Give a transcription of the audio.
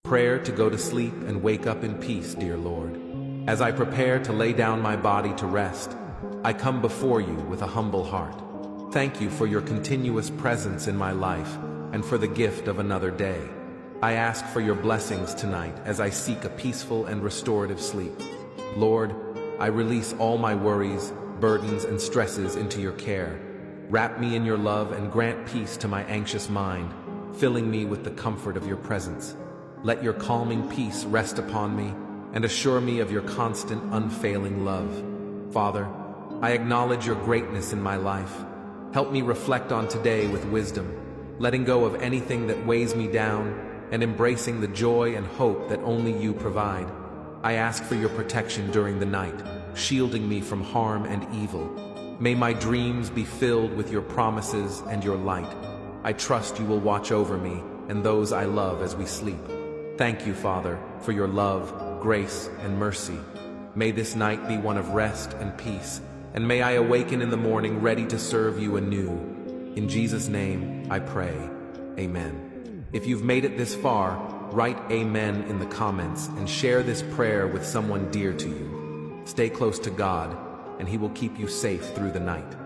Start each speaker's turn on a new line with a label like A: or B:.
A: Prayer to go to sleep and wake up in peace, dear Lord. As I prepare to lay down my body to rest, I come before you with a humble heart. Thank you for your continuous presence in my life and for the gift of another day. I ask for your blessings tonight as I seek a peaceful and restorative sleep. Lord, I release all my worries, burdens, and stresses into your care. Wrap me in your love and grant peace to my anxious mind, filling me with the comfort of your presence. Let your calming peace rest upon me and assure me of your constant, unfailing love. Father, I acknowledge your greatness in my life. Help me reflect on today with wisdom, letting go of anything that weighs me down and embracing the joy and hope that only you provide. I ask for your protection during the night, shielding me from harm and evil. May my dreams be filled with your promises and your light. I trust you will watch over me and those I love as we sleep. Thank you, Father, for your love, grace, and mercy. May this night be one of rest and peace, and may I awaken in the morning ready to serve you anew. In Jesus' name, I pray. Amen. If you've made it this far, write Amen in the comments and share this prayer with someone dear to you. Stay close to God, and He will keep you safe through the night.